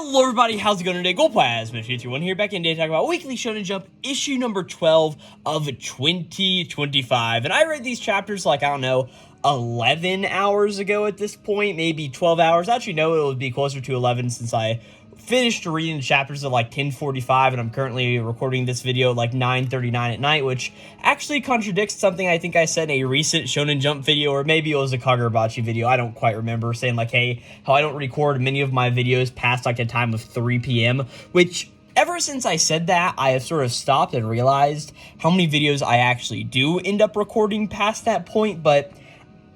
Hello everybody, how's it going today? Glowplasma 221 here, back in today talking about Weekly Shonen Jump, issue number 12 of 2025. And I read these chapters like, I don't know, 11 hours ago at this point, maybe 12 hours. Actually, no, it would be closer to 11 since I finished reading the chapters at like 10:45, and I'm currently recording this video at like 9:39 at night, which actually contradicts something I think I said in a recent Shonen Jump video, or maybe it was a Kagurabachi video, I don't quite remember, saying like, hey, how I don't record many of my videos past like a time of 3 p.m., which ever since I said that, I have sort of stopped and realized how many videos I actually do end up recording past that point, but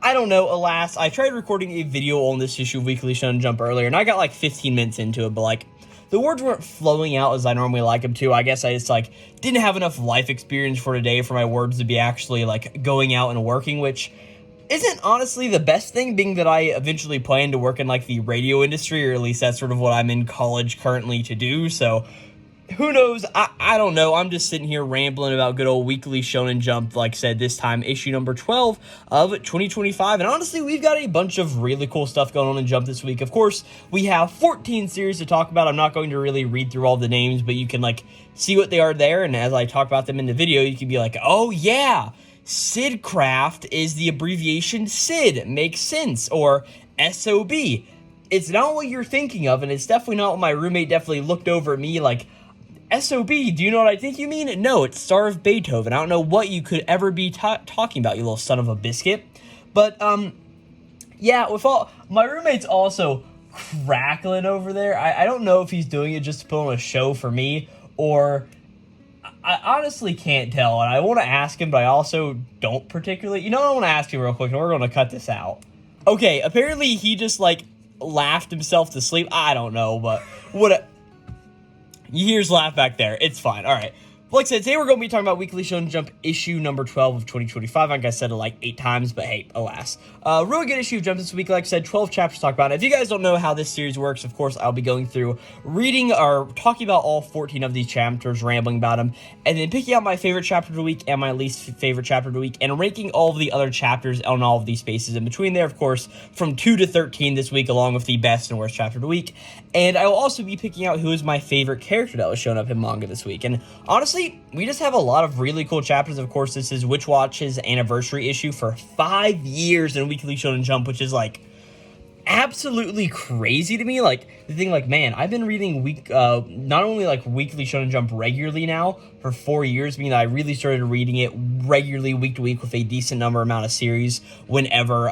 I don't know, alas, I tried recording a video on this issue of Weekly Shonen Jump earlier, and I got like 15 minutes into it, but like, the words weren't flowing out as I normally like them to. I guess I just like, didn't have enough life experience for today for my words to be actually like going out and working, which isn't honestly the best thing, being that I eventually plan to work in like the radio industry, or at least that's sort of what I'm in college currently to do, so who knows? I don't know. I'm just sitting here rambling about good old Weekly Shonen Jump, like I said, this time issue number 12 of 2025. And honestly, we've got a bunch of really cool stuff going on in Jump this week. Of course, we have 14 series to talk about. I'm not going to really read through all the names, but you can like see what they are there. And as I talk about them in the video, you can be like, oh yeah, Sidcraft is the abbreviation SID. Makes sense. Or SOB. It's not what you're thinking of, and it's definitely not what my roommate definitely looked over at me like, SOB, do you know what I think you mean? No, it's Star of Beethoven. I don't know what you could ever be talking about, you little son of a biscuit. But, yeah, with all, my roommate's also crackling over there. I don't know if he's doing it just to put on a show for me, or I honestly can't tell, and I want to ask him, but I also don't particularly. You know, I want to ask him real quick, and we're going to cut this out. Okay, apparently he just, like, laughed himself to sleep. I don't know, but what. You hear his laugh back there. It's fine. All right. Like I said, today we're going to be talking about Weekly Shonen Jump issue number 12 of 2025. Like I said it like 8 times, but hey, alas. Really good issue of Jump this week. Like I said, 12 chapters to talk about. If you guys don't know how this series works, of course, I'll be going through reading or talking about all 14 of these chapters, rambling about them, and then picking out my favorite chapter of the week and my least favorite chapter of the week, and ranking all of the other chapters on all of these spaces in between there, of course, from 2 to 13 this week, along with the best and worst chapter of the week. And I will also be picking out who is my favorite character that was shown up in manga this week. And honestly, we just have a lot of really cool chapters. Of course, this is Witch Watch's anniversary issue for 5 years in Weekly Shonen Jump, which is like absolutely crazy to me. Like, the thing, like, man, I've been reading not only like Weekly Shonen Jump regularly now for 4 years, meaning that I really started reading it regularly week to week with a decent amount of series whenever,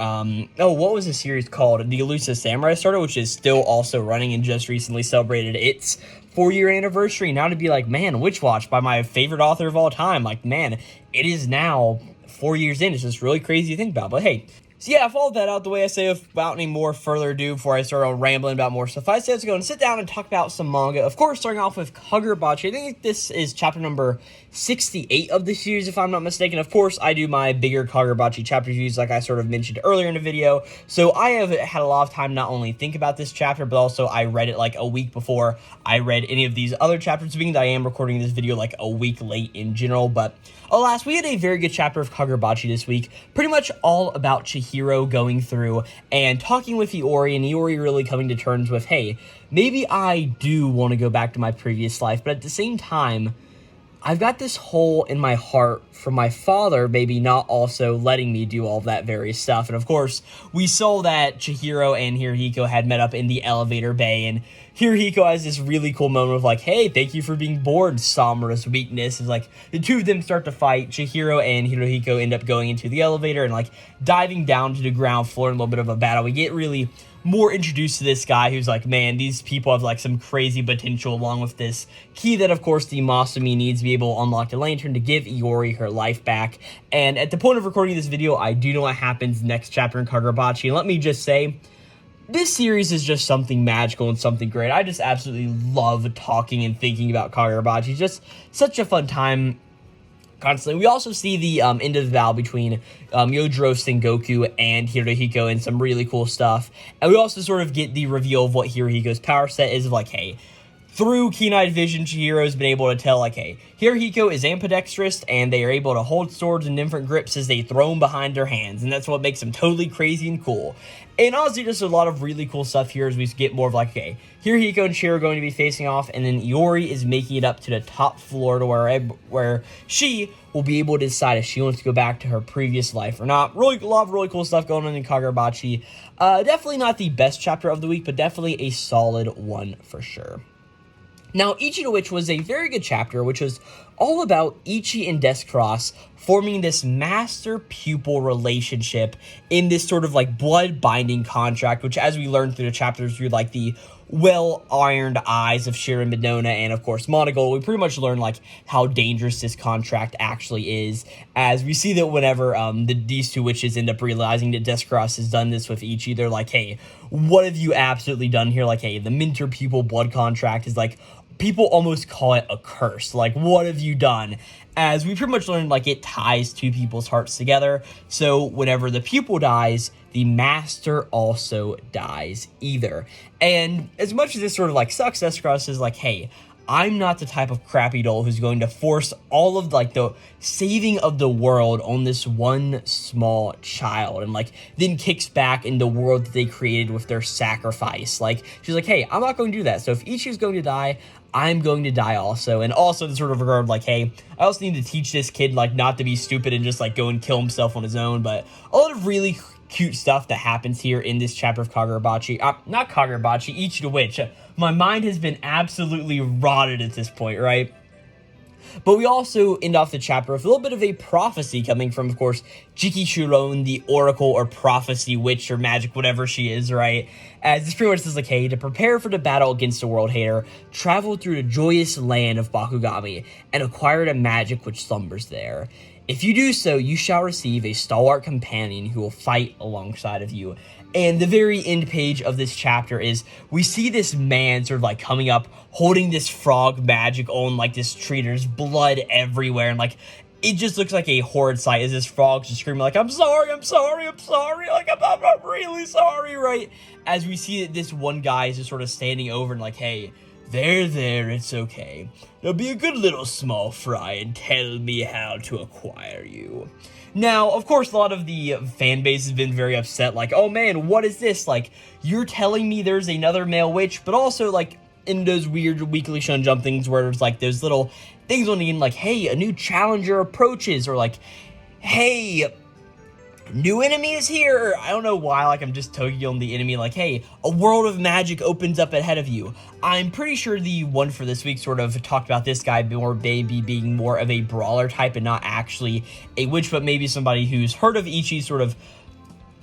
what was the series called? The Elusive Samurai started, which is still also running and just recently celebrated its 4-year anniversary. Now to be like, man, Witch Watch by my favorite author of all time, like, man, it is now 4 years in. It's just really crazy to think about, but hey. So yeah, I followed that out the way I say without any more further ado before I start rambling about more stuff. I say let's go and sit down and talk about some manga. Of course, starting off with Kagurabachi. I think this is chapter number 68 of the series, if I'm not mistaken. Of course, I do my bigger Kagurabachi chapter reviews like I sort of mentioned earlier in the video. So I have had a lot of time not only think about this chapter, but also I read it like a week before I read any of these other chapters, being that I am recording this video like a week late in general. But alas, we had a very good chapter of Kagurabachi this week, pretty much all about Chihiro going through and talking with Iori, and Iori really coming to terms with, hey, maybe I do want to go back to my previous life, but at the same time, I've got this hole in my heart from my father maybe not also letting me do all that various stuff. And of course, we saw that Chihiro and Hirohiko had met up in the elevator bay, and Hirohiko has this really cool moment of like, hey, thank you for being bored, Samura's weakness. Is like, the two of them start to fight. Chihiro and Hirohiko end up going into the elevator and like diving down to the ground floor in a little bit of a battle. We get really more introduced to this guy who's like, man, these people have like some crazy potential, along with this key that of course the Masumi needs to be able to unlock the lantern to give Iori her life back. And at the point of recording this video, I do know what happens next chapter in Kagurabachi, and let me just say, this series is just something magical and something great. I just absolutely love talking and thinking about Kagurabachi. It's just such a fun time constantly. We also see the end of the battle between Yojiro Sengoku and Hirohiko and some really cool stuff. And we also sort of get the reveal of what Hirohiko's power set is, of like, hey, through keen-eyed vision, Chihiro's been able to tell, like, hey, Hirohiko is ambidextrous, and they are able to hold swords in different grips as they throw them behind their hands, and that's what makes them totally crazy and cool. And honestly, just a lot of really cool stuff here as we get more of, like, okay, Hirohiko and Chihiro are going to be facing off, and then Iori is making it up to the top floor to where she will be able to decide if she wants to go back to her previous life or not. Really, a lot of really cool stuff going on in Kagurabachi. Definitely not the best chapter of the week, but definitely a solid one for sure. Now, Ichi no Witch was a very good chapter, which was all about Ichi and Desscaras forming this master-pupil relationship in this sort of, like, blood-binding contract, which, as we learned through the chapters, through, like, the well-ironed eyes of Shirin Midona and, of course, Monogold, we pretty much learned, like, how dangerous this contract actually is, as we see that whenever these two witches end up realizing that Desscaras has done this with Ichi, they're like, hey, what have you absolutely done here? Like, hey, the mentor-pupil blood contract is, like, people almost call it a curse. Like, what have you done? As we pretty much learned, like, it ties two people's hearts together. So whenever the pupil dies, the master also dies either. And as much as this sort of, like, sucks, Desscaras is like, hey, I'm not the type of crappy doll who's going to force all of, like, the saving of the world on this one small child, and, like, then kicks back in the world that they created with their sacrifice. Like, she's like, hey, I'm not going to do that. So if Ichi's going to die, I'm going to die also. And also in sort of regard, like, hey, I also need to teach this kid, like, not to be stupid and just, like, go and kill himself on his own. But a lot of really cute stuff that happens here in this chapter of Kagurabachi. Not Kagurabachi, Ichi the Witch. My mind has been absolutely rotted at this point, right? But we also end off the chapter with a little bit of a prophecy coming from, of course, Jiki Shuron, the oracle or prophecy witch or magic, whatever she is, right? As this pretty much says, like, hey, to prepare for the battle against the world hater, travel through the joyous land of Bakugami and acquire the magic which slumbers there. If you do so, you shall receive a stalwart companion who will fight alongside of you. And the very end page of this chapter is, we see this man sort of, like, coming up, holding this frog magic on, like, this tree. There's blood everywhere, and, like, it just looks like a horrid sight as this frog's just screaming, like, I'm sorry, I'm sorry, I'm sorry, like, I'm really sorry, right? As we see that this one guy is just sort of standing over and like, hey, there, it's okay. Now be a good little small fry and tell me how to acquire you. Now, of course, a lot of the fan base has been very upset, like, oh man, what is this? Like, you're telling me there's another male witch, but also, like, in those weird Weekly Shonen Jump things where there's, like, those little things on the end, like, hey, a new challenger approaches, or, like, hey, new enemy is here. I don't know why, like, I'm just tugging on the enemy, like, hey, a world of magic opens up ahead of you. I'm pretty sure the one for this week sort of talked about this guy more maybe being more of a brawler type and not actually a witch, but maybe somebody who's heard of Ichi's sort of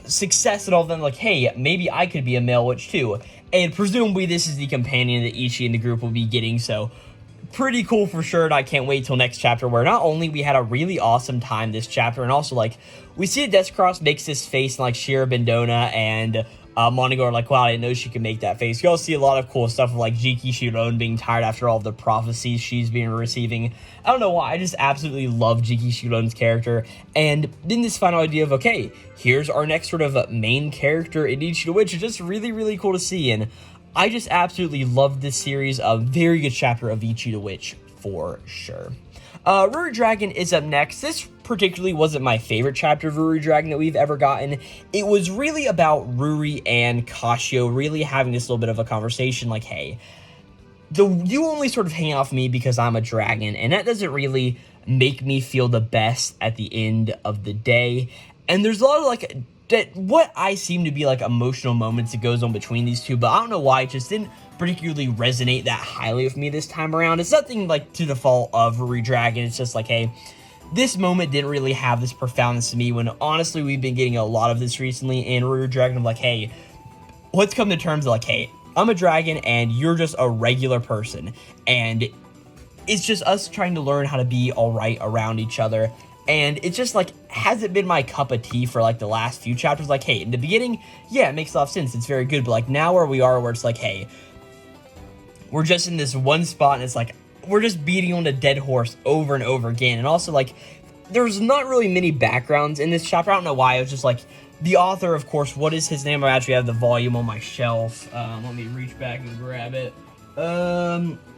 success and all of them, like, hey, maybe I could be a male witch too. And presumably this is the companion that Ichi and the group will be getting, so pretty cool for sure, and I can't wait till next chapter, where not only we had a really awesome time this chapter, and also, like, we see that Desscaras makes this face, and, like, Shirin Midona and Monogold are like, wow, I didn't know she could make that face. You also see a lot of cool stuff of, like, Jiki Shuron being tired after all of the prophecies she's been receiving. I don't know why, I just absolutely love Jiki Shuron's character, and then this final idea of, okay, here's our next sort of main character in Ichi the Witch is just really, really cool to see, and I just absolutely loved this series. A very good chapter of Ichi the Witch for sure. Ruri Dragon is up next. This particularly wasn't my favorite chapter of Ruri Dragon that we've ever gotten. It was really about Ruri and Kashio really having this little bit of a conversation like, hey, you only sort of hang out with me because I'm a dragon, and that doesn't really make me feel the best at the end of the day. And there's a lot of, like, that what I seem to be, like, emotional moments that goes on between these two, but I don't know why it just didn't particularly resonate that highly with me this time around. It's nothing, like, to the fault of Ruri Dragon. It's just like, hey, this moment didn't really have this profoundness to me, when honestly we've been getting a lot of this recently in Ruri Dragon. I'm like, hey, let's come to terms of, like, hey, I'm a dragon and you're just a regular person, and it's just us trying to learn how to be all right around each other. And it's just, like, hasn't been my cup of tea for, like, the last few chapters. Like, hey, in the beginning, yeah, it makes a lot of sense. It's very good. But, like, now where we are, where it's like, hey, we're just in this one spot, and it's like, we're just beating on a dead horse over and over again. And also, like, there's not really many backgrounds in this chapter. I don't know why. It was just, like, the author, of course, what is his name? I actually have the volume on my shelf. Let me reach back and grab it. Masoiki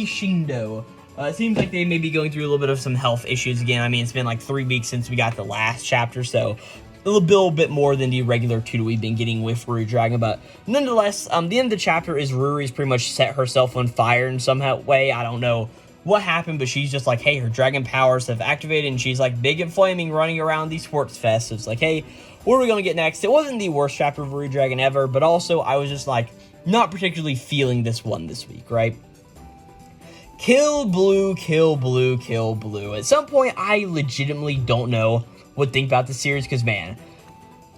Shindo. It seems like they may be going through a little bit of some health issues again. I mean, it's been like 3 weeks since we got the last chapter, so a little bit more than the regular 2 that we've been getting with Ruri Dragon. But nonetheless, the end of the chapter is Ruri's pretty much set herself on fire in some way. I don't know what happened, but she's just like, hey, her dragon powers have activated, and she's like big and flaming, running around these sports fests. So it's like, hey, what are we going to get next? It wasn't the worst chapter of Ruri Dragon ever, but also I was just like not particularly feeling this one this week, right? Kill blue, kill blue, kill blue. At some point, I legitimately don't know what to think about this series, because, man,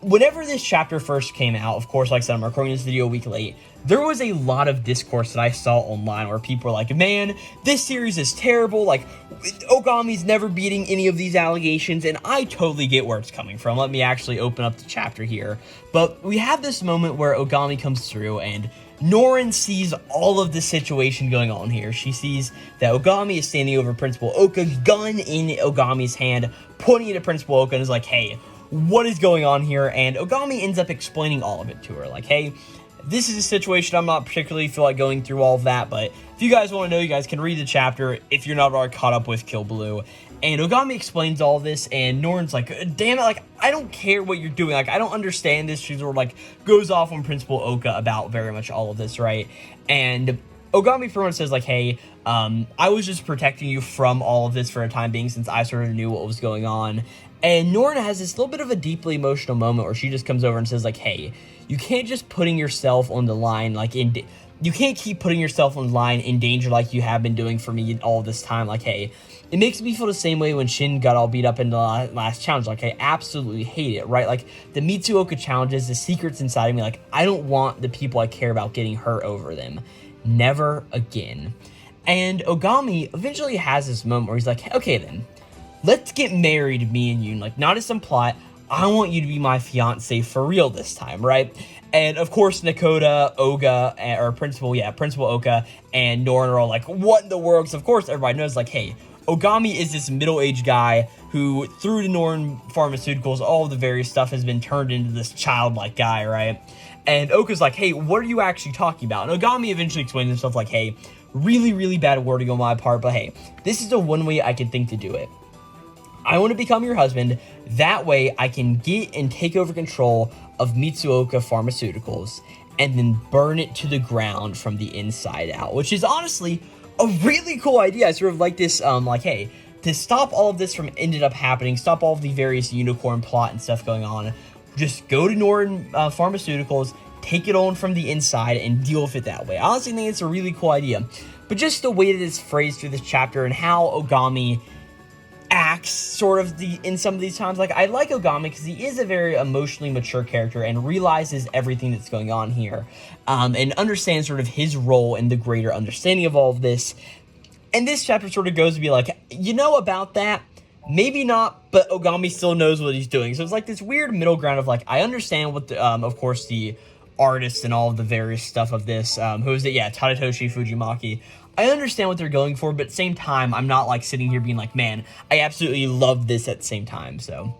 whenever this chapter first came out, of course, like I said, I'm recording this video a week late, there was a lot of discourse that I saw online where people were like, man, this series is terrible, like, Ogami's never beating any of these allegations, and I totally get where it's coming from. Let me actually open up the chapter here. But we have this moment where Ogami comes through, and Norin sees all of the situation going on here. She sees that Ogami is standing over Principal Oka, gun in Ogami's hand, pointing it at Principal Oka, and is like, hey, what is going on here? And Ogami ends up explaining all of it to her, like, hey, this is a situation I'm not particularly feel like going through all of that, but if you guys want to know, you guys can read the chapter if you're not already caught up with Kill Blue. And Ogami explains all this, and Norin's like, damn it, like, I don't care what you're doing, like, I don't understand this. She sort of, like, goes off on Principal Oka about very much all of this, right? And Ogami for one says, like, hey, I was just protecting you from all of this for a time being, since I sort of knew what was going on. And Norin has this little bit of a deeply emotional moment where she just comes over and says, like, hey, you can't just putting yourself on the line, like, you can't keep putting yourself on the line in danger like you have been doing for me all this time. Like, hey, it makes me feel the same way when Shin got all beat up in the last challenge. Like, I absolutely hate it, right? Like, the Mitsuoka challenges, the secrets inside of me, like, I don't want the people I care about getting hurt over them. Never again. And Ogami eventually has this moment where he's like, okay then, let's get married, me and you. Like, not as some plot, I want you to be my fiance for real this time, right? And of course, Nakoda, Oga, or Principal Oka, and Norin are all like, what in the world? Because of course, everybody knows, like, hey, Ogami is this middle-aged guy who, through the Norin Pharmaceuticals, all of the various stuff has been turned into this childlike guy, right? And Oka's like, hey, what are you actually talking about? And Ogami eventually explains himself like, hey, really, really bad wording on my part, but hey, this is the one way I can think to do it. I want to become your husband. That way I can get and take over control of Mitsuoka Pharmaceuticals and then burn it to the ground from the inside out, which is honestly a really cool idea. I sort of like this, like, hey, to stop all of this from ended up happening, stop all of the various unicorn plot and stuff going on, just go to Norin Pharmaceuticals, take it on from the inside, and deal with it that way. I honestly think it's a really cool idea. But just the way that it's phrased through this chapter and how Ogami acts sort of in some of these times, like, I like Ogami because he is a very emotionally mature character and realizes everything that's going on here, and understands sort of his role in the greater understanding of all of this. And this chapter sort of goes to be like, you know about that? Maybe not, but Ogami still knows what he's doing. So it's like this weird middle ground of like, I understand what the, of course, the artists and all of the various stuff of this, who is it? Yeah, Tadatoshi Fujimaki. I understand what they're going for, but at the same time, I'm not like sitting here being like, man, I absolutely love this at the same time. So,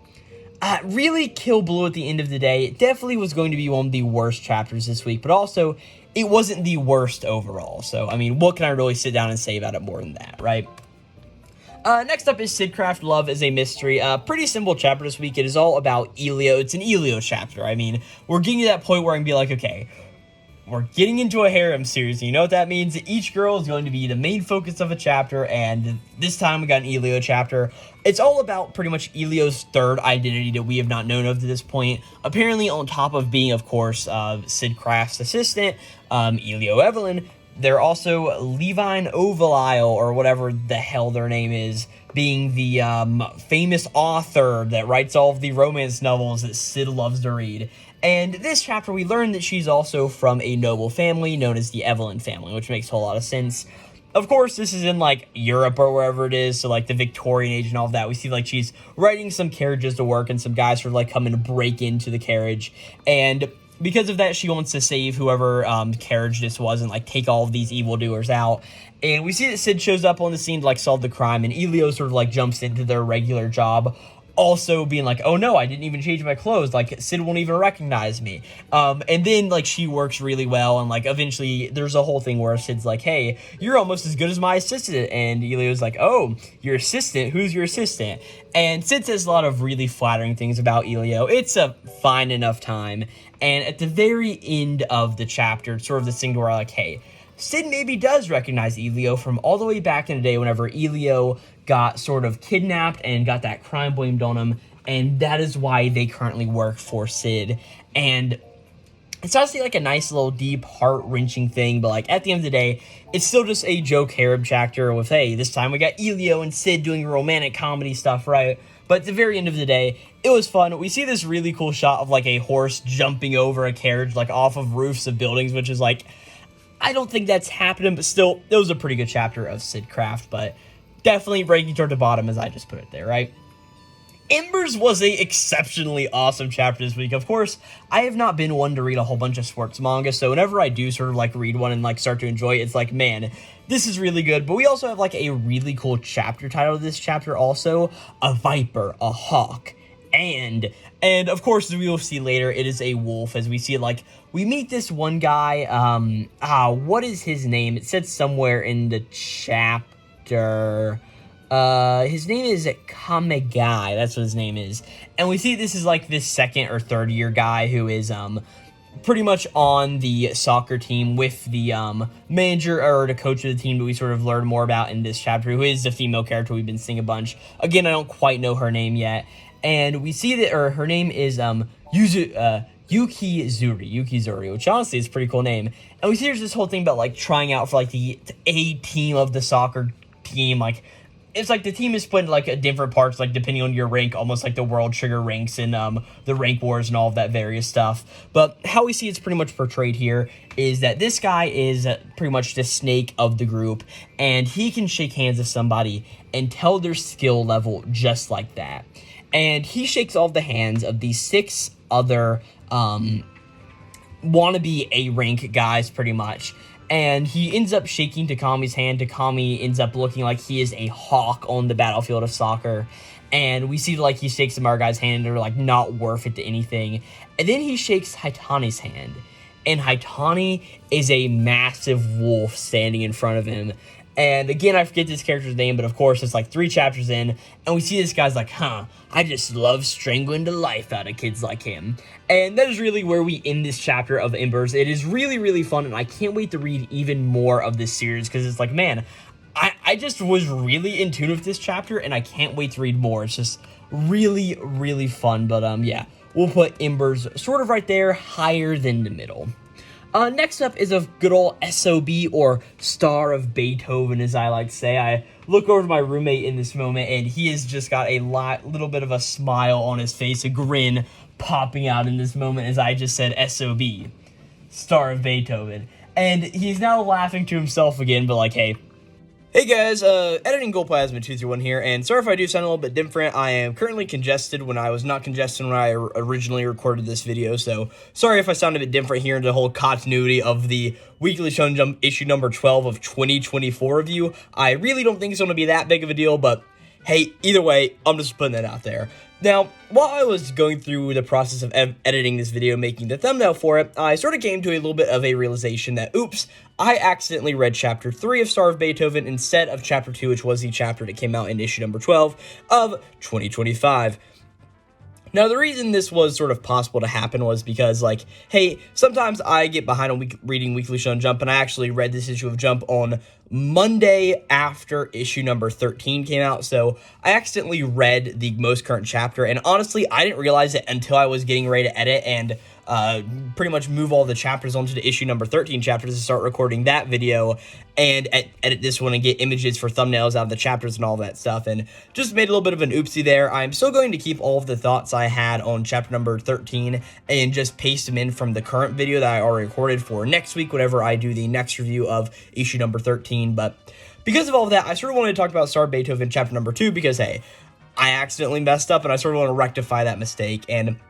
really, Kill Blue at the end of the day, it definitely was going to be one of the worst chapters this week, but also, it wasn't the worst overall. So, I mean, what can I really sit down and say about it more than that, right? Next up is Sidcraft Love is a Mystery. Pretty simple chapter this week. It is all about Elio. It's an Elio chapter. I mean, we're getting to that point where I can be like, okay, we're getting into a harem series. You know what that means? Each girl is going to be the main focus of a chapter, and this time we got an Elio chapter. It's all about pretty much Elio's third identity that we have not known of to this point. Apparently, on top of being, of course, Sid Craft's assistant, Elio Evelyn, they're also Levine Ovalile, or whatever the hell their name is, being the famous author that writes all of the romance novels that Sid loves to read. And this chapter, we learn that she's also from a noble family known as the Evelyn family, which makes a whole lot of sense. Of course, this is in, like, Europe or wherever it is, so, like, the Victorian age and all of that. We see, like, she's riding some carriages to work, and some guys sort of, like, come and break into the carriage. And because of that, she wants to save whoever carriage this was and, like, take all of these evildoers out. And we see that Sid shows up on the scene to, like, solve the crime, and Elio sort of, like, jumps into their regular job, also being like, oh no, I didn't even change my clothes, like Sid won't even recognize me. And then like she works really well, and like eventually there's a whole thing where Sid's like, hey, you're almost as good as my assistant, and Elio's like, oh, your assistant? Who's your assistant? And Sid says a lot of really flattering things about Elio. It's a fine enough time, and at the very end of the chapter, it's sort of this thing where like, hey, Sid maybe does recognize Elio from all the way back in the day whenever Elio got sort of kidnapped and got that crime blamed on him, and that is why they currently work for Sid. And it's honestly like a nice little deep heart-wrenching thing, but like at the end of the day, it's still just a Joe Carib chapter with, hey, this time we got Elio and Sid doing romantic comedy stuff, right? But at the very end of the day, it was fun. We see this really cool shot of like a horse jumping over a carriage like off of roofs of buildings, which is like, I don't think that's happening, but still, it was a pretty good chapter of Sid Craft, but definitely ranking toward the bottom as I just put it there, right? Embers was a exceptionally awesome chapter this week. Of course, I have not been one to read a whole bunch of sports manga, so whenever I do sort of like read one and like start to enjoy it, it's like, man, this is really good. But we also have like a really cool chapter title of this chapter also, A Viper, a Hawk. And of course, as we will see later, it is a wolf, as we see like, we meet this one guy, what is his name? It said somewhere in the chapter, his name is Kamegai, that's what his name is, and we see this is like this second or third year guy who is, pretty much on the soccer team with the, manager or the coach of the team that we sort of learn more about in this chapter, who is the female character we've been seeing a bunch. Again, I don't quite know her name yet. And we see that, or her name is Yukizuri, which honestly is a pretty cool name. And we see there's this whole thing about like trying out for like the A team of the soccer team. Like, it's like the team is split into like different parts, like depending on your rank, almost like the World Trigger ranks and the rank wars and all of that various stuff. But how we see it's pretty much portrayed here is that this guy is pretty much the snake of the group, and he can shake hands with somebody and tell their skill level just like that. And he shakes all the hands of these 6 other wannabe A-rank guys, pretty much. And he ends up shaking Takami's hand. Takami ends up looking like he is a hawk on the battlefield of soccer. And we see, like, he shakes some other guy's hand, and they're, like, not worth it to anything. And then he shakes Haitane's hand. And Haitane is a massive wolf standing in front of him. And again, I forget this character's name, but of course, it's like 3 chapters in, and we see this guy's like, I just love strangling the life out of kids like him. And that is really where we end this chapter of Embers. It is really, really fun, and I can't wait to read even more of this series, because it's like, man, I just was really in tune with this chapter, and I can't wait to read more. It's just really, really fun, but yeah, we'll put Embers sort of right there, higher than the middle. Next up is a good old SOB, or Star of Beethoven, as I like to say. I look over to my roommate in this moment, and he has just got a little bit of a smile on his face, a grin popping out in this moment as I just said SOB, Star of Beethoven. And he's now laughing to himself again, but like, hey. Hey guys, editing Glowplasma 231 here, and sorry if I do sound a little bit different. I am currently congested when I was not congested when I originally recorded this video, so sorry if I sound a bit different here in the whole continuity of the Weekly Shonen Jump issue number 12 of 2024 review. I really don't think it's going to be that big of a deal, but hey, either way, I'm just putting that out there. Now, while I was going through the process of editing this video, making the thumbnail for it, I sort of came to a little bit of a realization that, oops, I accidentally read Chapter 3 of Star of Beethoven instead of Chapter 2, which was the chapter that came out in issue number 12 of 2025. Now, the reason this was sort of possible to happen was because, like, hey, sometimes I get behind on reading Weekly Shonen Jump, and I actually read this issue of Jump on Monday after issue number 13 came out, so I accidentally read the most current chapter, and honestly, I didn't realize it until I was getting ready to edit and pretty much move all the chapters onto the issue number 13 chapters to start recording that video and edit this one and get images for thumbnails out of the chapters and all that stuff, and just made a little bit of an oopsie there. I'm still going to keep all of the thoughts I had on chapter number 13 and just paste them in from the current video that I already recorded for next week whenever I do the next review of issue number 13, but because of all of that, I sort of wanted to talk about Star of Beethoven chapter number 2 because, hey, I accidentally messed up and I sort of want to rectify that mistake. And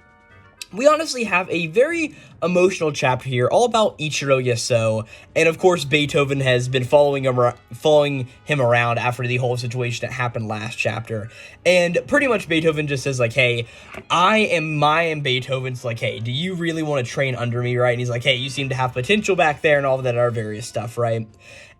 we honestly have a very emotional chapter here, all about Ichiro Yasuo, and of course Beethoven has been following him around after the whole situation that happened last chapter, and pretty much Beethoven just says like, hey, I am Beethoven's like, hey, do you really want to train under me, right? And he's like, hey, you seem to have potential back there and all of that other various stuff, right?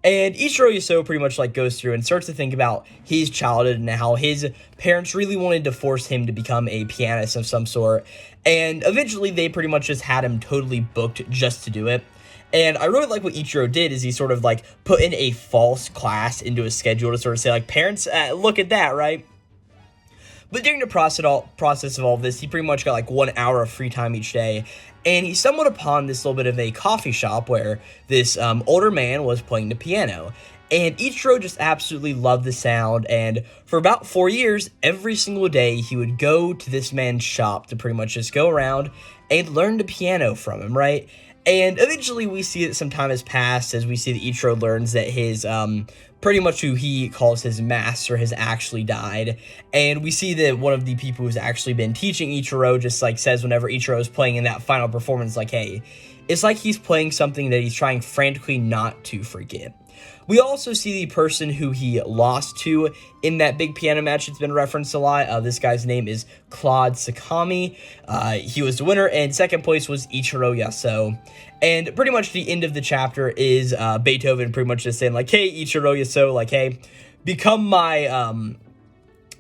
And Ichiro Yasuo pretty much like goes through and starts to think about his childhood and how his parents really wanted to force him to become a pianist of some sort. And eventually they pretty much just had him totally booked just to do it. And I really like what Ichiro did is he sort of like put in a false class into his schedule to sort of say like, parents, look at that, right? But during the process of all of this, he pretty much got like 1 hour of free time each day. And he stumbled upon this little bit of a coffee shop where this older man was playing the piano. And Ichiro just absolutely loved the sound. And for about 4 years, every single day, he would go to this man's shop to pretty much just go around and learn the piano from him, right? And eventually we see that some time has passed as we see that Ichiro learns that his, pretty much who he calls his master has actually died. And we see that one of the people who's actually been teaching Ichiro just like says whenever Ichiro is playing in that final performance, like, hey, it's like he's playing something that he's trying frantically not to forget. We also see the person who he lost to in that big piano match that's been referenced a lot. This guy's name is Claude Sakami. He was the winner, and second place was Ichiro Yasuo. And pretty much the end of the chapter is Beethoven pretty much just saying, like, hey, Ichiro Yasuo, like, hey, become my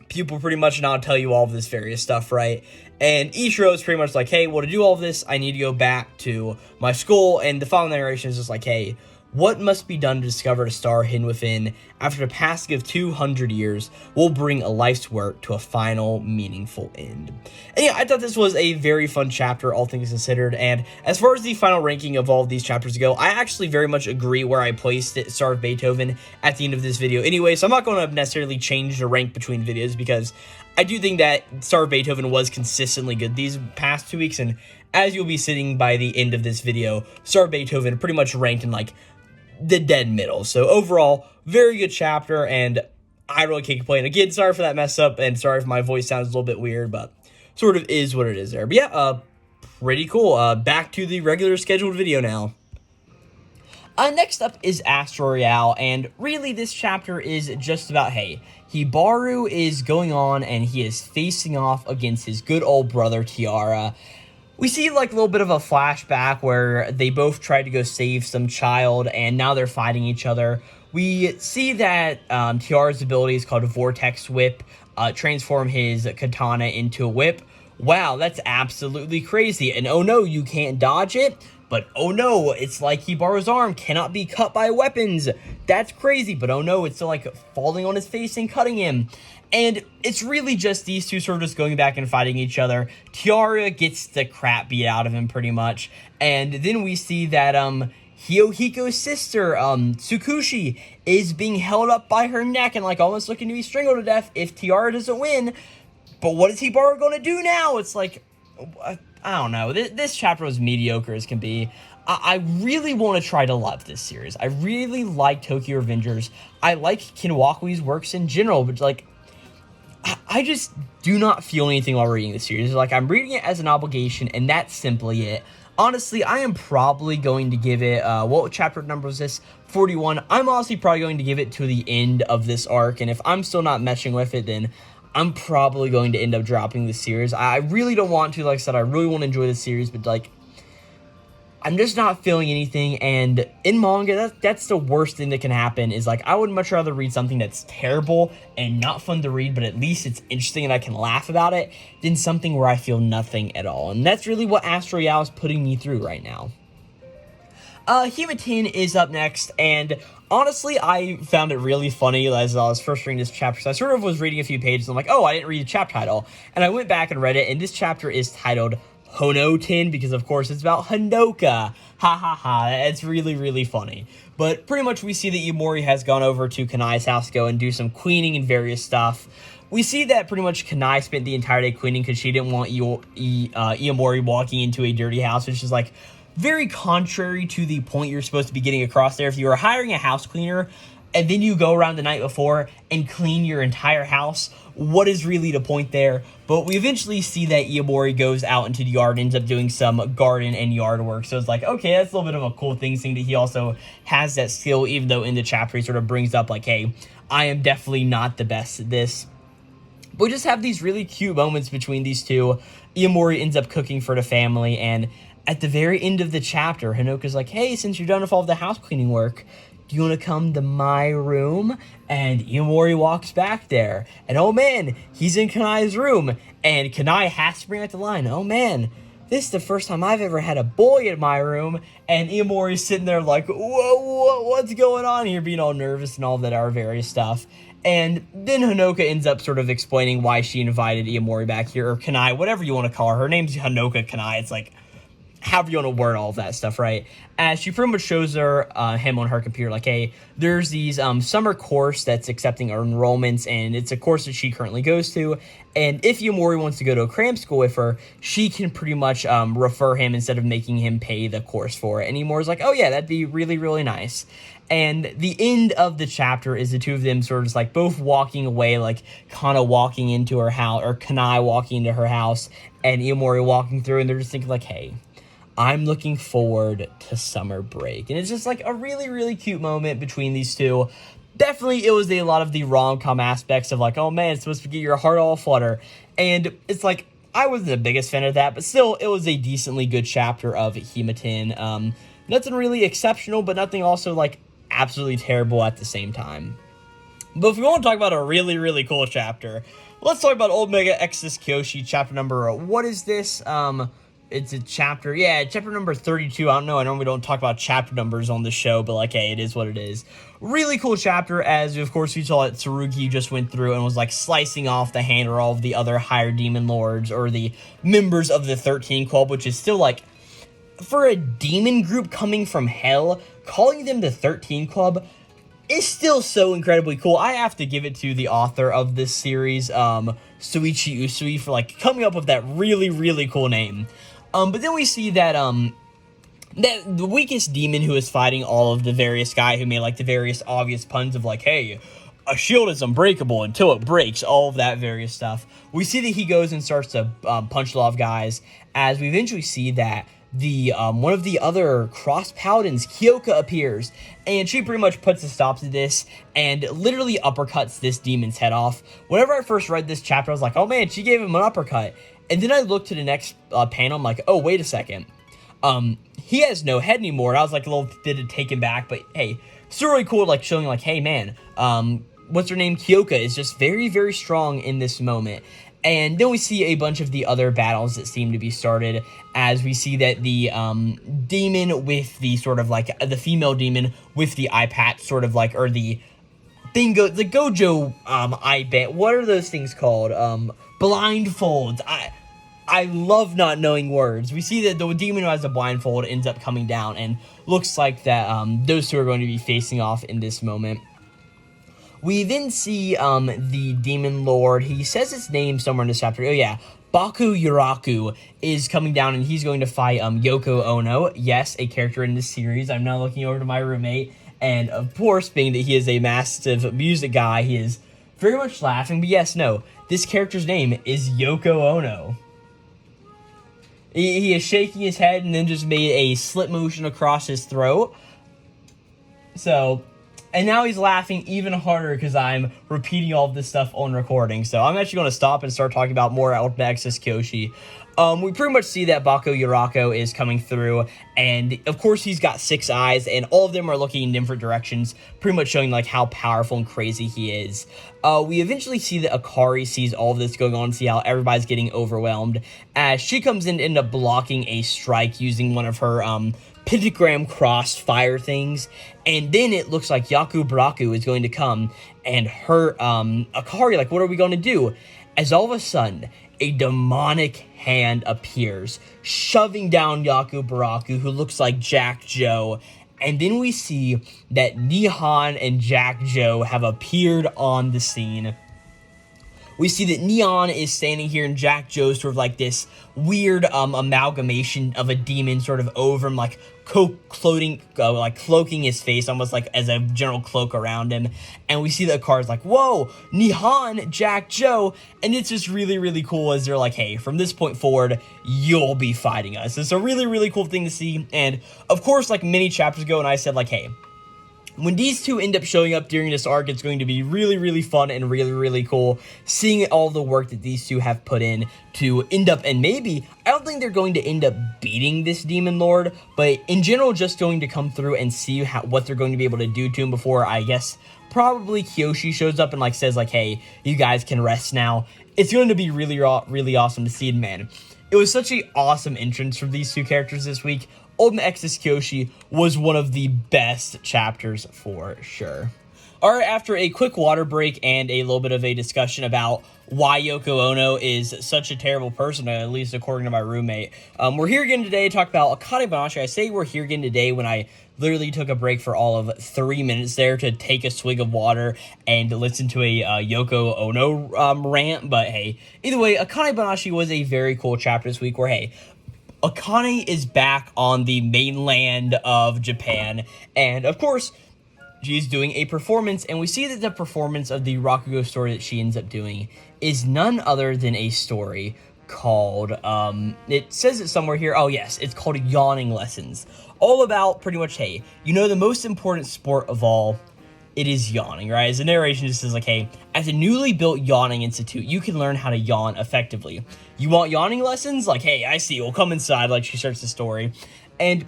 pupil pretty much, and I'll tell you all of this various stuff, right? And Ichiro is pretty much like, hey, well, to do all of this, I need to go back to my school. And the final narration is just like, hey, what must be done to discover the star hidden within after the passing of 200 years will bring a life's work to a final, meaningful end. And yeah, I thought this was a very fun chapter, all things considered, and as far as the final ranking of all of these chapters go, I actually very much agree where I placed it, Star of Beethoven, at the end of this video anyway, so I'm not going to necessarily change the rank between videos, because I do think that Star of Beethoven was consistently good these past 2 weeks, and as you'll be sitting by the end of this video, Star of Beethoven pretty much ranked in, like, the dead middle. So overall, very good chapter, and I really can't complain. Again, sorry for that mess up, and sorry if my voice sounds a little bit weird, but sort of is what it is there. But yeah, pretty cool. Back to the regular scheduled video now. Next up is Astro Royale, and really this chapter is just about, hey, Hibaru is going on, and he is facing off against his good old brother, Tiara. We see like a little bit of a flashback where they both tried to go save some child and now they're fighting each other. We see that Tiara's ability is called Vortex Whip, transform his katana into a whip. Wow, that's absolutely crazy. And oh no, you can't dodge it. But oh no, it's like Hibaru's arm cannot be cut by weapons. That's crazy. But oh no, it's still like falling on his face and cutting him. And it's really just these two sort of just going back and fighting each other. Tiara gets the crap beat out of him pretty much. And then we see that Hyohiko's sister, Tsukushi, is being held up by her neck and like almost looking to be strangled to death if Tiara doesn't win. But what is Hibaru going to do now? It's like, I don't know. This chapter was mediocre as can be. I really want to try to love this series. I really like Tokyo Revengers. I like Kinwakui's works in general, but like, I just do not feel anything while reading this series. Like, I'm reading it as an obligation, and that's simply it. Honestly, I am probably going to give it, what chapter number was this? 41. I'm honestly probably going to give it to the end of this arc, and if I'm still not meshing with it, then I'm probably going to end up dropping this series. I really don't want to, like I said, I really want to enjoy this series, but, like, I'm just not feeling anything, and in manga, that's the worst thing that can happen, is, like, I would much rather read something that's terrible and not fun to read, but at least it's interesting and I can laugh about it, than something where I feel nothing at all, and that's really what Astro Royale is putting me through right now. Hematin is up next, and honestly, I found it really funny as I was first reading this chapter, so I sort of was reading a few pages, and I'm like, oh, I didn't read the chapter title, and I went back and read it, and this chapter is titled Honoten, because of course it's about Hanoka. Ha ha ha, it's really, really funny. But pretty much we see that Iomori has gone over to Kanai's house to go and do some cleaning and various stuff. We see that pretty much Kanai spent the entire day cleaning because she didn't want Iomori walking into a dirty house, which is like very contrary to the point you're supposed to be getting across there. If you were hiring a house cleaner, and then you go around the night before and clean your entire house. What is really the point there? But we eventually see that Iomori goes out into the yard, ends up doing some garden and yard work. So it's like, okay, that's a little bit of a cool thing, seeing that he also has that skill, even though in the chapter he sort of brings up like, hey, I am definitely not the best at this. But we just have these really cute moments between these two. Iomori ends up cooking for the family, and at the very end of the chapter, Hanoka's like, hey, since you're done with all the house cleaning work, do you want to come to my room? And Iomori walks back there, and oh man, he's in Kanai's room, and Kanai has to bring out the line, oh man, this is the first time I've ever had a boy in my room. And Iomori's sitting there like, whoa, what's going on here, being all nervous and all that our various stuff. And then Hanoka ends up sort of explaining why she invited Iomori back here, or Kanai, whatever you want to call her. Her name's Hanoka Kanai. It's like, however you want to word all of that stuff, right? As she pretty much shows her him on her computer, like, hey, there's these summer course that's accepting enrollments, and it's a course that she currently goes to. And if Iomori wants to go to a cram school with her, she can pretty much refer him instead of making him pay the course for it. And Iomori's like, oh yeah, that'd be really, really nice. And the end of the chapter is the two of them sort of just like both walking away, like Kana walking into her house, or Kanai walking into her house, and Iomori walking through, and they're just thinking like, hey, I'm looking forward to summer break. And it's just like a really, really cute moment between these two. Definitely, it was a lot of the rom-com aspects of like, oh man, it's supposed to get your heart all flutter. And it's like, I wasn't the biggest fan of that, but still, it was a decently good chapter of Himaten. Nothing really exceptional, but nothing also like absolutely terrible at the same time. But if we want to talk about a really, really cool chapter, let's talk about Omega Exodus Kyoshi, chapter number, what is this? It's a chapter, chapter number 32. I don't know, I normally don't talk about chapter numbers on the show, but like, hey, it is what it is. Really cool chapter, as of course we saw that Tsurugi just went through and was like slicing off the hand of all of the other higher demon lords, or the members of the 13 Club, which is still like, for a demon group coming from hell, calling them the 13 Club is still so incredibly cool. I have to give it to the author of this series, Soichi Usui, for like coming up with that really, really cool name. But then we see that, that the weakest demon who is fighting all of the various guy who made like the various obvious puns of like, hey, a shield is unbreakable until it breaks, all of that various stuff. We see that he goes and starts to punch a lot of guys, as we eventually see that the one of the other cross paladins, Kyoka, appears, and she pretty much puts a stop to this and literally uppercuts this demon's head off. Whenever I first read this chapter, I was like, oh man, she gave him an uppercut. And then I looked to the next panel, I'm like, oh, wait a second. He has no head anymore. And I was like a little bit taken back, but hey, it's really cool, like showing like, hey man, what's her name? Kyoka is just very, very strong in this moment. And then we see a bunch of the other battles that seem to be started, as we see that the demon with the sort of like, the female demon with the eye patch sort of like, or the Gojo eye band, what are those things called? Blindfolds. I love not knowing words. We see that the demon who has a blindfold ends up coming down, and looks like that those two are going to be facing off in this moment. We then see the demon lord. He says his name somewhere in this chapter. Oh yeah, Baku Yuraku is coming down, and he's going to fight Yoko Ono. Yes, a character in this series. I'm now looking over to my roommate, and of course, being that he is a massive music guy, he is very much laughing. But yes, no, this character's name is Yoko Ono. He is shaking his head and then just made a slip motion across his throat. So, and now he's laughing even harder because I'm repeating all of this stuff on recording. So I'm actually going to stop and start talking about more Ultimate Exodus Kyoshi. We pretty much see that Baku Yurako is coming through, and of course he's got 6 eyes, and all of them are looking in different directions, pretty much showing like how powerful and crazy he is. We eventually see that Akari sees all of this going on, see how everybody's getting overwhelmed, as she comes in to end up blocking a strike using one of her pentagram cross fire things, and then it looks like Yaku Braku is going to come and hurt Akari. Like, what are we going to do? As all of a sudden, a demonic hand appears, shoving down Yaku Baraku, who looks like Jack Joe. And then we see that Nehan and Jack Joe have appeared on the scene. we see that Neon is standing here and Jack Joe sort of like this weird amalgamation of a demon sort of over him, like cloaking his face almost like as a general cloak around him. And we see that Akar's like, whoa, Nehan Jack Joe, and it's just really, really cool as they're like, hey, from this point forward, you'll be fighting us. It's a really, really cool thing to see. And of course, like many chapters ago, and I said like, hey, when these two end up showing up during this arc, it's going to be really, really fun and really, really cool seeing all the work that these two have put in to end up, and maybe, I don't think they're going to end up beating this Demon Lord, but in general, just going to come through and see what they're going to be able to do to him before, I guess, probably Kyoshi shows up and like says like, hey, you guys can rest now. It's going to be really, really awesome to see it, man. It was such an awesome entrance from these two characters this week. Ultimate Exodus Kyoshi was one of the best chapters for sure. Alright, after a quick water break and a little bit of a discussion about why Yoko Ono is such a terrible person, at least according to my roommate, we're here again today to talk about Akane Banashi. I say we're here again today when I literally took a break for all of 3 minutes there to take a swig of water and listen to a Yoko Ono rant, but hey, either way, Akane Banashi was a very cool chapter this week where, hey, Akane is back on the mainland of Japan, and of course, she's doing a performance, and we see that the performance of the Rakugo story that she ends up doing is none other than a story called, it says it somewhere here, oh yes, it's called Yawning Lessons. All about, pretty much, hey, you know the most important sport of all, it is yawning, right? As the narration just says like, hey, at the newly built Yawning Institute, you can learn how to yawn effectively. You want yawning lessons? Like, hey, I see, we'll come inside, like she starts the story. And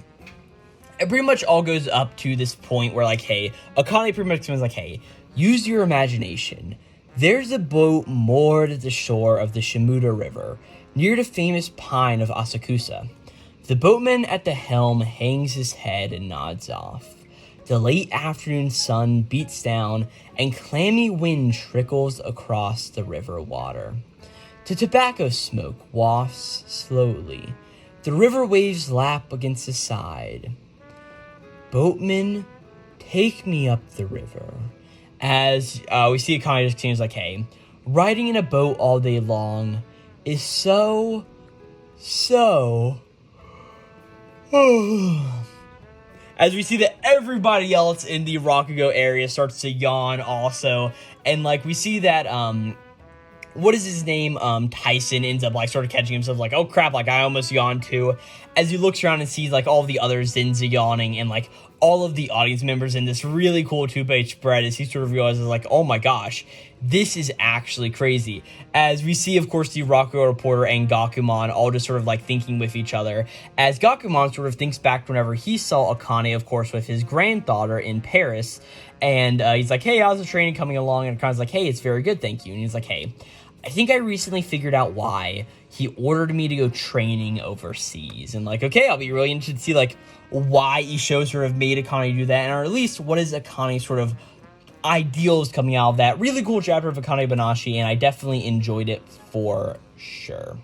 it pretty much all goes up to this point where like, hey, Akane pretty much comes like, hey, use your imagination. There's a boat moored at the shore of the Shimuda River, near the famous pine of Asakusa. The boatman at the helm hangs his head and nods off. The late afternoon sun beats down, and clammy wind trickles across the river water. The tobacco smoke wafts slowly. The river waves lap against the side. Boatman, take me up the river. As we see Akane just continues like, hey, riding in a boat all day long is so... As we see that everybody else in the Rakugo area starts to yawn also. And like we see that what is his name? Tyson ends up like sort of catching himself like, oh crap, like I almost yawned too. As he looks around and sees like all of the other Zenza yawning and like all of the audience members in this really cool 2-page spread, as he sort of realizes like, oh my gosh, this is actually crazy. As we see, of course, the Rakugo reporter and Gakumon all just sort of like thinking with each other, as Gakumon sort of thinks back to whenever he saw Akane, of course, with his granddaughter in Paris, and he's like, hey, how's the training coming along? And Akane's like, hey, it's very good, thank you. And he's like, hey, I think I recently figured out why he ordered me to go training overseas. And like, okay, I'll be really interested to see like why Isho sort of made Akane do that, or at least what is Akane's sort of ideals coming out of that. Really cool chapter of Akane Banashi, and I definitely enjoyed it for sure.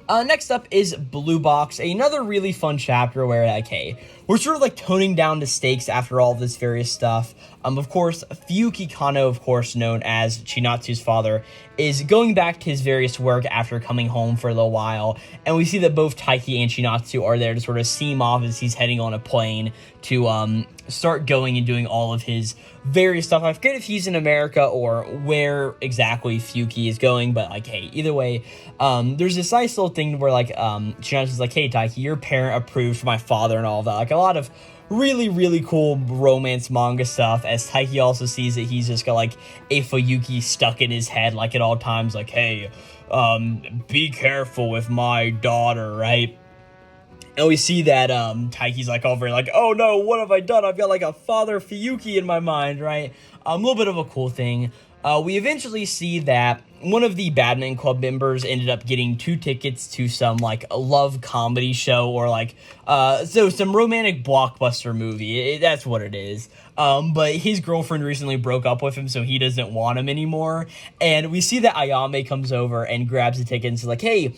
Next up is Blue Box, another really fun chapter where, like, hey, we're sort of like toning down the stakes after all of this various stuff. Of course, Fuyuki Kano, of course, known as Chinatsu's father, is going back to his various work after coming home for a little while, and we see that both Taiki and Chinatsu are there to sort of see him off as he's heading on a plane to start going and doing all of his various stuff. I forget if he's in America or where exactly Fuyuki is going, but like, hey, either way, there's this nice little thing where like Chinatsu's like, hey Taiki, your parent approved for my father and all of that. Like a lot of really, really cool romance manga stuff, as Taiki also sees that he's just got like a Fuyuki stuck in his head like at all times, like, hey, be careful with my daughter, right? And we see that Taiki's like over like, oh no, what have I done? I've got like a father Fuyuki in my mind, right? A little bit of a cool thing. We eventually see that one of the badminton club members ended up getting 2 tickets to some like a love comedy show, or like so some romantic blockbuster movie. That's what it is. But his girlfriend recently broke up with him, so he doesn't want him anymore. And we see that Ayame comes over and grabs the ticket and says like, hey,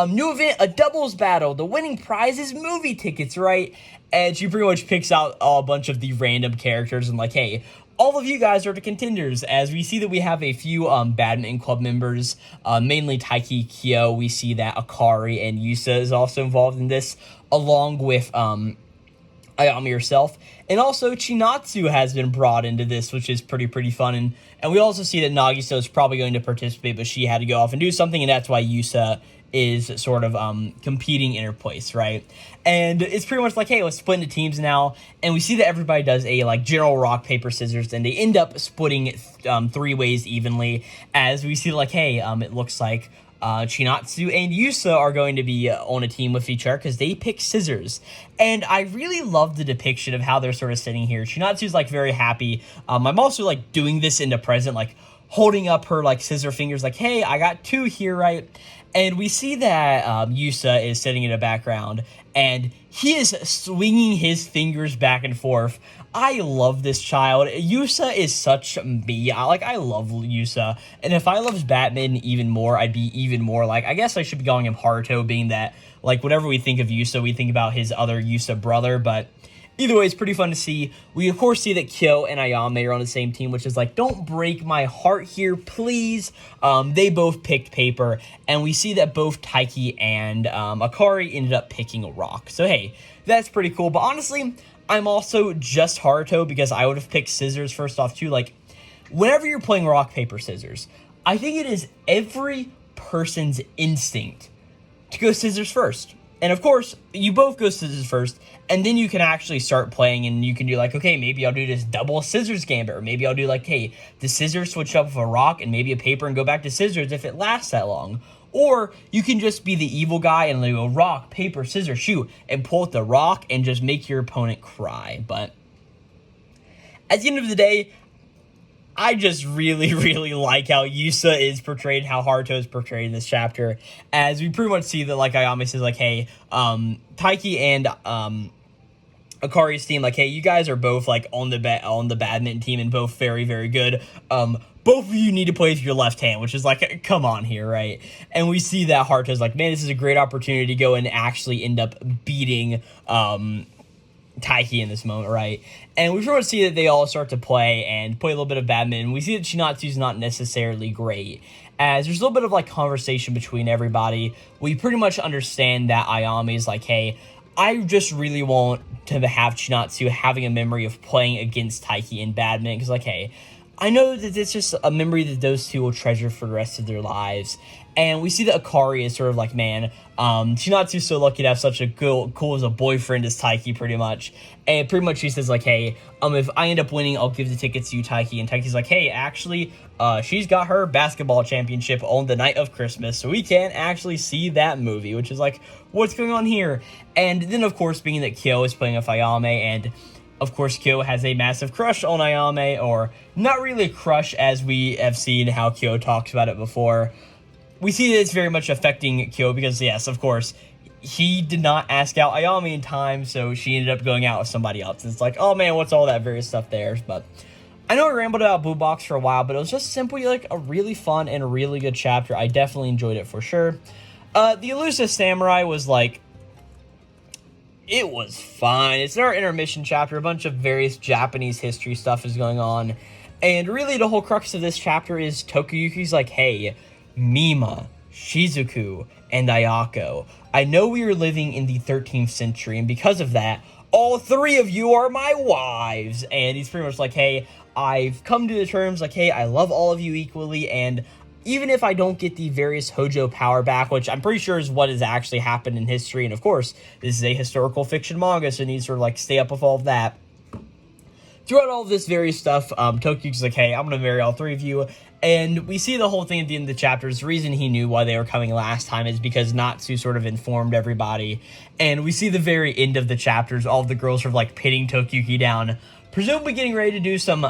new event, a doubles battle. The winning prize is movie tickets, right? and she pretty much picks out a bunch of the random characters and like, hey, all of you guys are the contenders, as we see that we have a few badminton club members, mainly Taiki, Kyo. We see that Akari and Yusa is also involved in this, along with Ayami herself. And also Chinatsu has been brought into this, which is pretty fun. And we also see that Nagisa is probably going to participate, but she had to go off and do something, and that's why Yusa is sort of competing in her place, right? And it's pretty much like, hey, let's split into teams now. And we see that everybody does a like general rock, paper, scissors, and they end up splitting 3 ways evenly, as we see like, hey, it looks like Chinatsu and Yusa are going to be on a team with each other because they pick scissors. And I really love the depiction of how they're sort of sitting here. Chinatsu's like very happy. I'm also like doing this in the present, like holding up her like scissor fingers like, hey, I got 2 here, right? And we see that Yusa is sitting in the background, and he is swinging his fingers back and forth. I love this child. Yusa is such me. I love Yusa. And if I loved Batman even more, I'd be even more like, I guess I should be calling him Haruto, being that, like, whenever we think of Yusa, we think about his other Yusa brother, but either way, it's pretty fun to see. We, of course, see that Kyo and Ayame are on the same team, which is like, don't break my heart here, please. They both picked paper, and we see that both Taiki and Akari ended up picking a rock. So, hey, that's pretty cool. But honestly, I'm also just Haruto because I would have picked scissors first off, too. Like, whenever you're playing rock, paper, scissors, I think it is every person's instinct to go scissors first. And of course, you both go scissors first, and then you can actually start playing, and you can do like, okay, maybe I'll do this double scissors gambit, or maybe I'll do like, hey, the scissors switch up with a rock and maybe a paper and go back to scissors if it lasts that long. Or you can just be the evil guy and go rock, paper, scissors, shoot, and pull out the rock and just make your opponent cry. But at the end of the day, I just really like how Yusa is portrayed, how Haruto is portrayed in this chapter, as we pretty much see that, like, Ayame says, like, hey, Taiki and Akari's team, like, hey, you guys are both, like, on the badminton team and both very good. Both of you need to play with your left hand, which is like, come on here, right? And we see that Haruto's like, man, this is a great opportunity to go and actually end up beating Taiki in this moment, right? And we pretty much see that they all start to play a little bit of badminton. We see that Chinatsu's not necessarily great, as there's a little bit of like conversation between everybody. We pretty much understand that Ayame is like, hey, I just really want to have Chinatsu having a memory of playing against Taiki in badminton, because like, hey, I know that it's just a memory that those two will treasure for the rest of their lives. And we see that Akari is sort of like, man, Chinatsu's so lucky to have such a cool as a boyfriend as Taiki, pretty much. And pretty much she says like, hey, if I end up winning, I'll give the tickets to you, Taiki. And Taiki's like, hey, actually, she's got her basketball championship on the night of Christmas, so we can't actually see that movie, which is like, what's going on here? And then, of course, being that Kyo is playing with Ayame, and of course, Kyo has a massive crush on Ayame, or not really a crush, as we have seen how Kyo talks about it before. We see that it's very much affecting Kyo because, yes, of course, he did not ask out Ayame in time, so she ended up going out with somebody else. It's like, oh man, what's all that various stuff there? But I know I rambled about Blue Box for a while, but it was just simply like a really fun and a really good chapter. I definitely enjoyed it for sure. The Elusive Samurai was like, it was fine. It's our intermission chapter. A bunch of various Japanese history stuff is going on. And really the whole crux of this chapter is Tokuyuki's like, hey, Mima, Shizuku, and Ayako, I know we are living in the 13th century, and because of that, all 3 of you are my wives. And he's pretty much like, hey, I've come to the terms like, hey, I love all of you equally, and even if I don't get the various Hojo power back, which I'm pretty sure is what has actually happened in history, and of course, this is a historical fiction manga, so it needs to sort of like stay up with all of that. Throughout all of this various stuff, Tokuyuki's like, hey, I'm going to marry all 3 of you. And we see the whole thing at the end of the chapters. The reason he knew why they were coming last time is because Natsu sort of informed everybody. And we see the very end of the chapters, all of the girls sort of like pitting Tokuyuki down, presumably getting ready to do some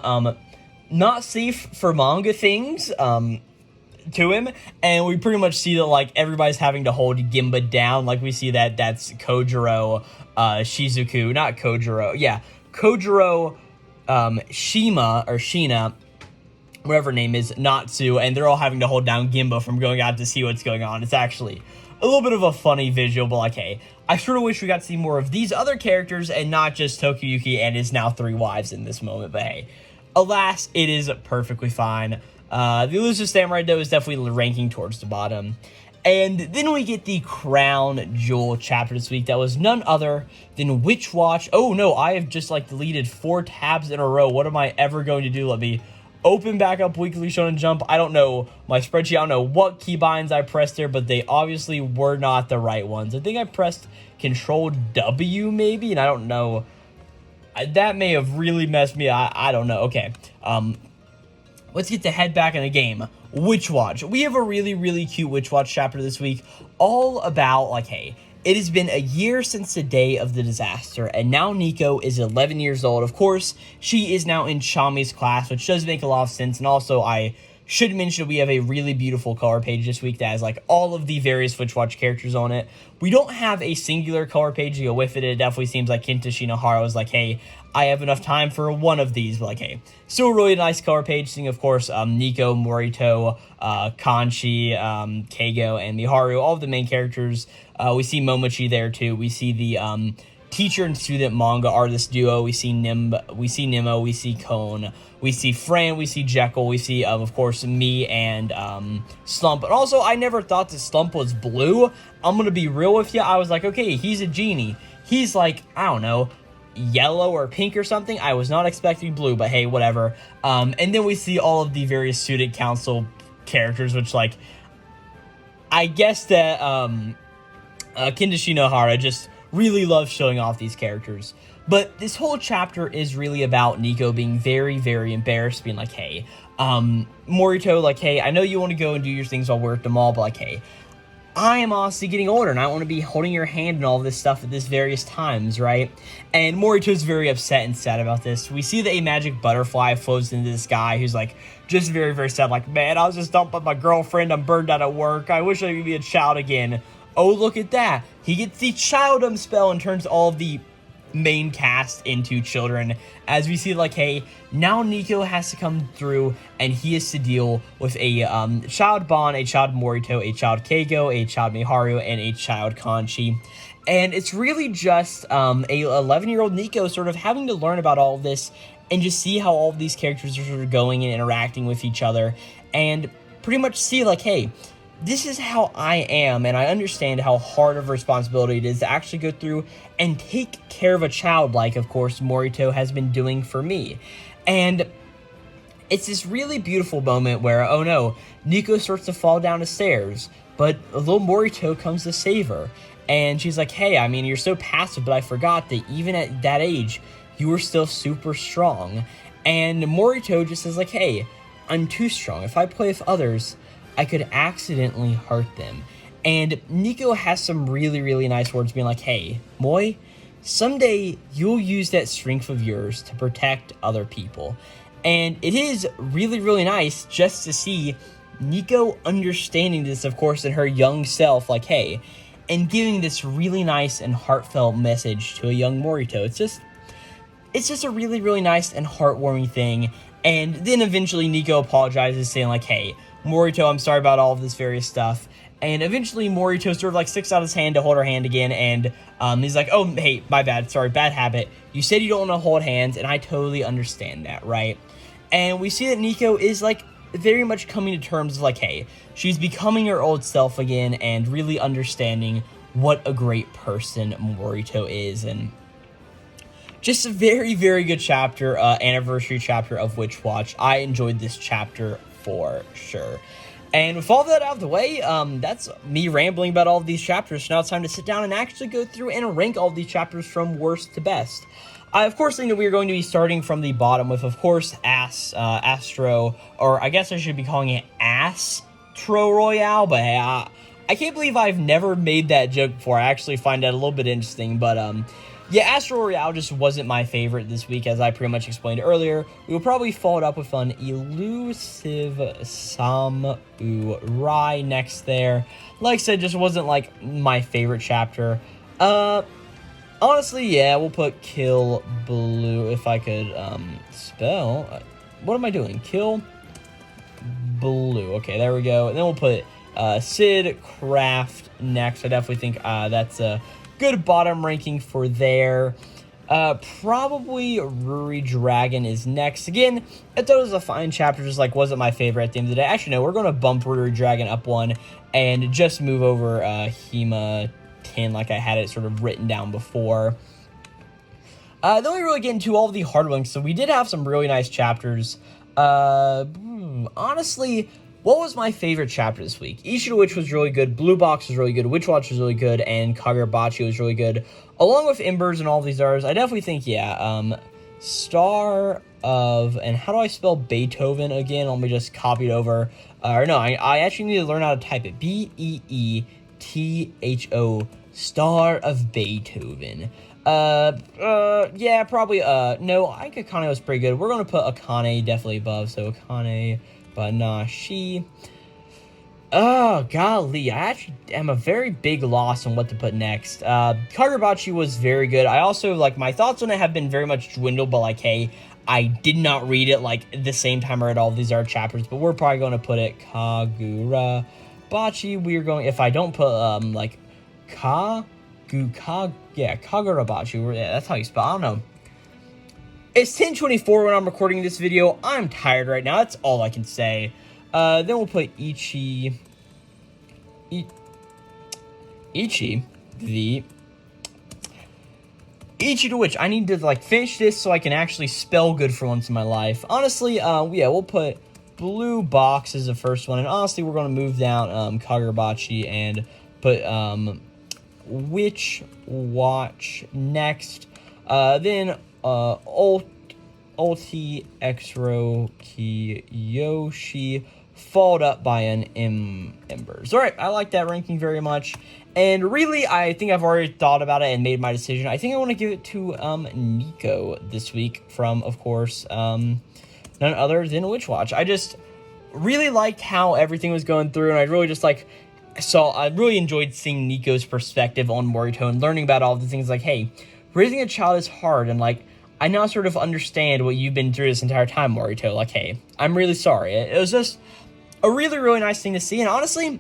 not safe for manga things to him. And we pretty much see that like everybody's having to hold Gimba down. Like we see that's Kojiro, Shizuku, not Kojiro. Yeah, Kojiro, Shima, or Shina, whatever her name is, Natsu, and they're all having to hold down Gimba from going out to see what's going on. It's actually a little bit of a funny visual, but like, hey, I sort of wish we got to see more of these other characters and not just Tokiyuki and his now 3 wives in this moment, but hey, alas, it is perfectly fine. The Elusive Samurai, though, is definitely ranking towards the bottom. And then we get the Crown Jewel chapter this week that was none other than Witch Watch. Oh no, I have just like deleted 4 tabs in a row. What am I ever going to do? Let me open back up Weekly Shonen Jump. I don't know my spreadsheet. I don't know what keybinds I pressed there, but they obviously were not the right ones. I think I pressed Control W maybe, and I don't know. That may have really messed me. I don't know. Okay. Let's get the head back in the game. Witch Watch. We have a really, really cute Witch Watch chapter this week, all about, like, hey, it has been a year since the day of the disaster, and now Nico is 11 years old. Of course, she is now in Chami's class, which does make a lot of sense, and also I should mention we have a really beautiful color page this week that has, like, all of the various Witch Watch characters on it. We don't have a singular color page to go with it. It definitely seems like Kenta Shinohara was like, hey, I have enough time for one of these, but like, hey, still a really nice color page, seeing, of course, Nico, Morito, Kanchi, Keigo, and Miharu, all of the main characters. We see Momochi there, too. We see the teacher and student manga artist duo. We see Nemo, we see Cone, we see Fran, we see Jekyll, we see, of course, me and Slump. And also, I never thought that Slump was blue. I'm going to be real with you. I was like, okay, he's a genie. He's like, I don't know, yellow or pink or something. I was not expecting blue, but hey, whatever. And then we see all of the various student council characters, which, like, I guess that Kenta Shinohara just really loves showing off these characters. But this whole chapter is really about Nico being very, very embarrassed, being like, hey, Morito, like, hey, I know you want to go and do your things while we're at the mall, but like, hey, I am honestly getting older, and I don't want to be holding your hand and all this stuff at this various times, right? And Morito's very upset and sad about this. We see that a magic butterfly floats into this guy who's, like, just very, very sad. Like, man, I was just dumped by my girlfriend. I'm burned out at work. I wish I could be a child again. Oh, look at that. He gets the Childum spell and turns all of the main cast into children, as we see, like, hey, now Nico has to come through and he has to deal with a child Bon, a child Morito, a child Keigo, a child Miharu, and a child Kanchi. And it's really just a 11-year-old Nico sort of having to learn about all of this and just see how all of these characters are sort of going and interacting with each other, and pretty much see, like, hey, this is how I am, and I understand how hard of a responsibility it is to actually go through and take care of a child, like, of course, Morito has been doing for me. And it's this really beautiful moment where, oh no, Nico starts to fall down the stairs, but a little Morito comes to save her. And she's like, hey, I mean, you're so passive, but I forgot that even at that age, you were still super strong. And Morito just says, like, hey, I'm too strong. If I play with others, I could accidentally hurt them. And Nico has some really, really nice words being like, hey, Moi, someday you'll use that strength of yours to protect other people. And it is really, really nice just to see Nico understanding this, of course, in her young self, like, hey, and giving this really nice and heartfelt message to a young Morito. It's just a really, really nice and heartwarming thing. And then eventually Nico apologizes, saying like, hey, Morito, I'm sorry about all of this various stuff. And eventually Morito sort of like sticks out his hand to hold her hand again, and he's like, oh, hey, my bad, sorry, bad habit. You said you don't want to hold hands, and I totally understand that, right? And we see that Nico is like very much coming to terms with like, hey, she's becoming her old self again and really understanding what a great person Morito is. And just a very, very good chapter, anniversary chapter of Witch Watch. I enjoyed this chapter for sure. And with all that out of the way, that's me rambling about all of these chapters. So now it's time to sit down and actually go through and rank all of these chapters from worst to best. I, of course, think that we are going to be starting from the bottom with, of course, Astro, or I guess I should be calling it Astro Royale, but hey, I can't believe I've never made that joke before. I actually find that a little bit interesting, but yeah, Astro Royale just wasn't my favorite this week, as I pretty much explained earlier. We will probably follow it up with an Elusive Samurai next there. Like I said, just wasn't like my favorite chapter. Honestly, yeah, we'll put Kill Blue if I could spell. What am I doing? Kill Blue. Okay, there we go. And then we'll put Sid Craft next. I definitely think that's a good bottom ranking for there. Probably Ruri Dragon is next. Again, I thought it was a fine chapter, just like wasn't my favorite at the end of the day. Actually, no, we're going to bump Ruri Dragon up one and just move over Hema 10 like I had it sort of written down before. Then we really get into all of the hard ones. So we did have some really nice chapters. Honestly, what was my favorite chapter this week? Ichi to Witch was really good, Blue Box was really good, Witch Watch was really good, and Kagurabachi was really good. Along with Embers and all these others, I definitely think, yeah, Star of, and how do I spell Beethoven again? Let me just copy it over. Or no, I actually need to learn how to type it. B-E-E-T-H-O, Star of Beethoven. Yeah, probably, no, I think Akane was pretty good. We're going to put Akane definitely above, so Akane, Banashi. Oh, golly, I actually am a very big loss on what to put next. Kagurabachi was very good. I also, like, my thoughts on it have been very much dwindled, but, like, hey, I did not read it, like, the same time I read all of these art chapters, but we're probably going to put it Kagurabachi. We're going, if I don't put, like, Kagurabachi, yeah, that's how you spell, I don't know. It's 10:24 when I'm recording this video. I'm tired right now, that's all I can say. Then we'll put Ichi, the Ichi to Witch. I need to, like, finish this so I can actually spell good for once in my life. Honestly, yeah, we'll put Blue Box as the first one, and honestly, we're going to move down Kagurabachi and put Witch Watch next. Then Ulti Exro Kiyoshi, followed up by an Embers. All right, I like that ranking very much. And really, I think I've already thought about it and made my decision. I think I want to give it to Nico this week from, of course, none other than Witch Watch. I just really liked how everything was going through, and I really just, like, I really enjoyed seeing Nico's perspective on Morito and learning about all the things like, hey, raising a child is hard, and, like, I now sort of understand what you've been through this entire time, Morito. Like, hey, I'm really sorry. It was just a really, really nice thing to see, and honestly,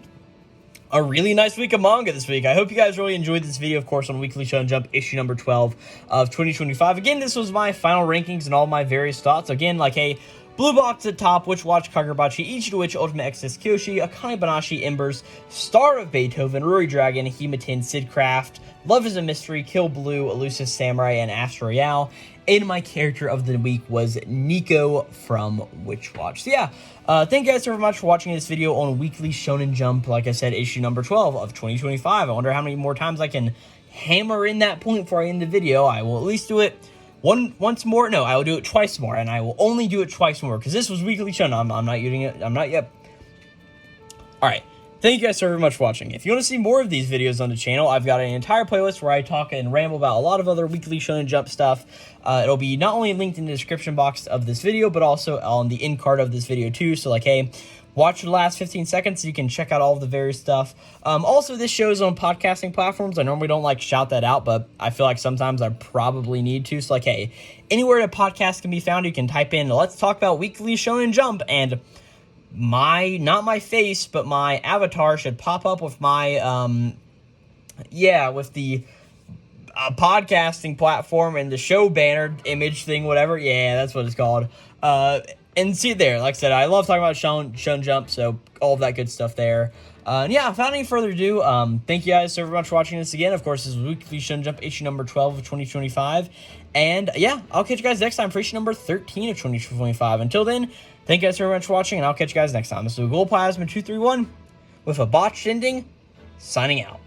a really nice week of manga this week. I hope you guys really enjoyed this video, of course, on Weekly Shonen Jump, issue number 12 of 2025. Again, this was my final rankings and all my various thoughts. Again, like, hey, Blue Box at top, Witch Watch, Kagurabachi, Ichi to Witch, Ultimate Excess Kyoshi, Akane Banashi, Embers, Star of Beethoven, Ruri Dragon, Hematin, Sid Craft, Love is a Mystery, Kill Blue, Elusive Samurai, and Astro Royale. And my character of the week was Nico from Witch Watch. So yeah, thank you guys so much for watching this video on Weekly Shonen Jump. Like I said, issue number 12 of 2025. I wonder how many more times I can hammer in that point before I end the video. I will at least do it once more. No, I will do it twice more, and I will only do it twice more because this was Weekly Shonen. I'm not using it. I'm not yet. All right. Thank you guys so very much for watching. If you want to see more of these videos on the channel, I've got an entire playlist where I talk and ramble about a lot of other Weekly Shonen Jump stuff. It'll be not only linked in the description box of this video, but also on the end card of this video too. So, like, hey, watch the last 15 seconds so you can check out all of the various stuff. Also, this show is on podcasting platforms. I normally don't, like, shout that out, but I feel like sometimes I probably need to. So, like, hey, anywhere a podcast can be found, you can type in, let's talk about Weekly Shonen Jump, and not my face, but my avatar should pop up with my, with the podcasting platform and the show banner image thing, whatever. Yeah, that's what it's called. And see it there. Like I said, I love talking about Shonen Jump, so all of that good stuff there. Yeah, without any further ado, thank you guys so much for watching this again. Of course, this is Weekly Shonen Jump, issue number 12 of 2025. And yeah, I'll catch you guys next time for issue number 13 of 2025. Until then, thank you guys so much for watching, and I'll catch you guys next time. This is Glowplasma 231 with a botched ending, signing out.